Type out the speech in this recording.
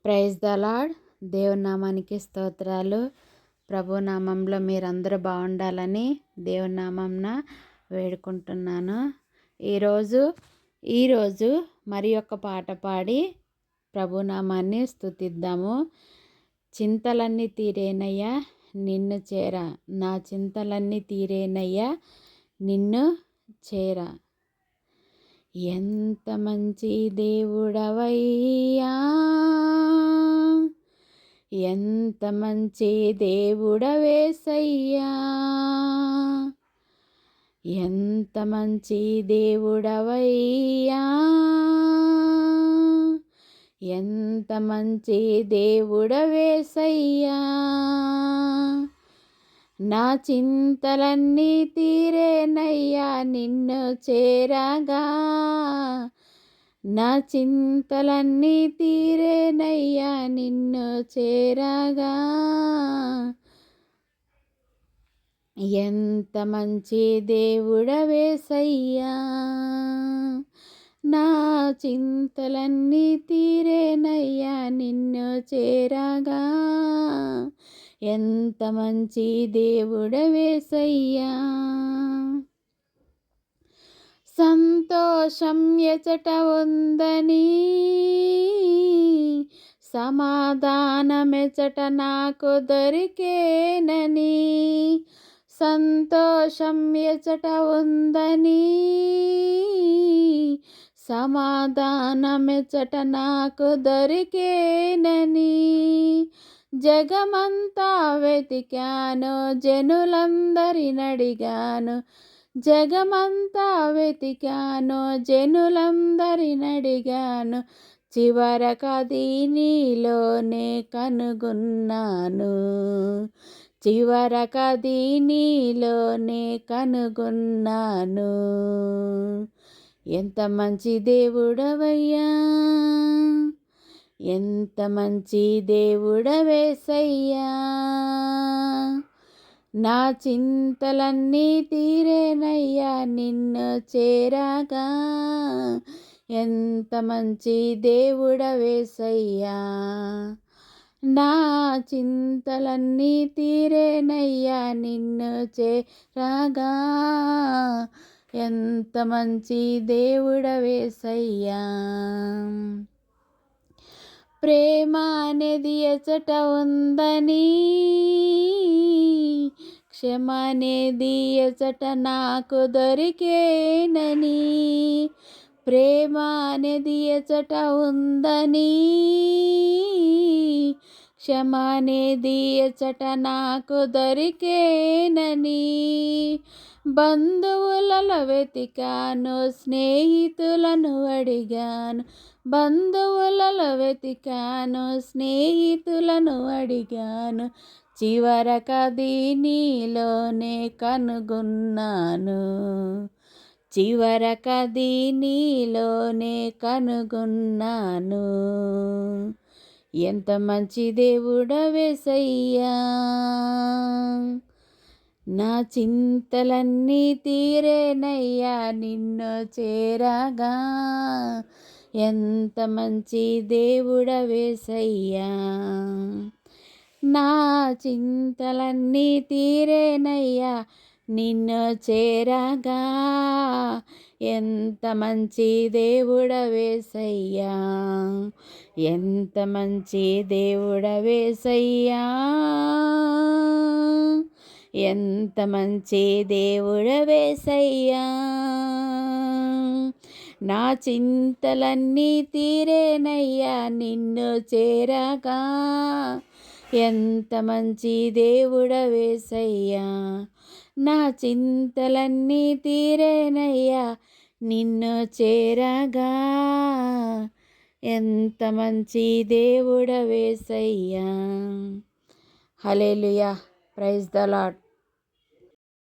Praise the lord. దేవుని నామానికి స్తోత్రాలు. ప్రభు నామంలో మీరందరూ బాగుండాలని దేవుని నామంన వేడుకుంటున్నాను. ఈరోజు మరి ఒక పాట పాడి ప్రభు నామాన్ని స్తుతిద్దాము. చింతలన్నీ తీరేనయ్యా నిన్ను చేర, నా చింతలన్నీ తీరేనయ్యా నిన్ను చేర. ఎంత మంచి దేవుడవయ్యా, ఎంత మంచి దేవుడవేసయ్యా, ఎంత మంచి దేవుడవయ్యా, ఎంత మంచి దేవుడవేసయ్యా. నా చింతలన్నీ తీరేనయ్యా నిన్ను చేరగా, నా చింతలన్నీ తీరేనయ్యా నిన్ను చేరగా. ఎంత మంచి దేవుడవేసయ్యా, నా చింతలన్నీ తీరేనయ్యా నిన్ను చేరగా. ఎంత మంచి దేవుడవేసయ్యా. సంతోషం ఎచట ఉందని, సమాధానమెచట నాకు దొరికేనని, సంతోషం ఎచట ఉందని, సమాధానమెచట నాకు దొరికేనని. జగమంతా వెతికాను, జనులందరినడిగాను, జగమంతా వెతికాను, జనులందరినడిగాను, చివరకది నీలోనే కనుగొన్నాను, చివరకది నీలోనే కనుగొన్నాను. ఎంత మంచి దేవుడవయ్యా, ఎంత మంచి దేవుడవేసయ్యా. నా చింతలన్నీ తీరేనయ్యా నిన్ను చేరగా. ఎంత మంచి దేవుడవేసయ్యా. నా చింతలన్నీ తీరేనయ్యా నిన్ను చేరగా. ఎంత మంచి దేవుడవేసయ్యా. ప్రేమ అనేది ఎచట ఉందని, క్షమ అనేది ఎచట నాకు దొరికేనని, ప్రేమ అనేది ఎచట ఉందని, క్షమ అనేది ఎచట నాకు దొరికేనని. బంధువులలో వెతికాను, స్నేహితులను అడిగాను, బంధువులలో వెతికాను, స్నేహితులను అడిగాను, చివరకది నీలోనే కనుగొన్నాను, చివరకది నీలోనే కనుగొన్నాను. ఎంత మంచి దేవుడవేసయ్యా. నా చింతలన్నీ తీరేనయ్యా నిన్ను చేరగా. ఎంత మంచి దేవుడవేసయ్యా. నా చింతలన్నీ తీరేనయ్యా నిన్ను చేరగా. ఎంత మంచి దేవుడవేసయ్యా, ఎంత మంచి దేవుడవేసయ్యా, ఎంత మంచి దేవుడవేసయ్యా. నా చింతలన్నీ తీరేనయ్యా నిన్ను చేరగా. ఎంత మంచి దేవుడవేసయ్యా. నా చింతలన్నీ తీరేనయ్యా నిన్ను చేరగా. ఎంత మంచి దేవుడవేసయ్యా. హల్లెలూయా. Praise the lord.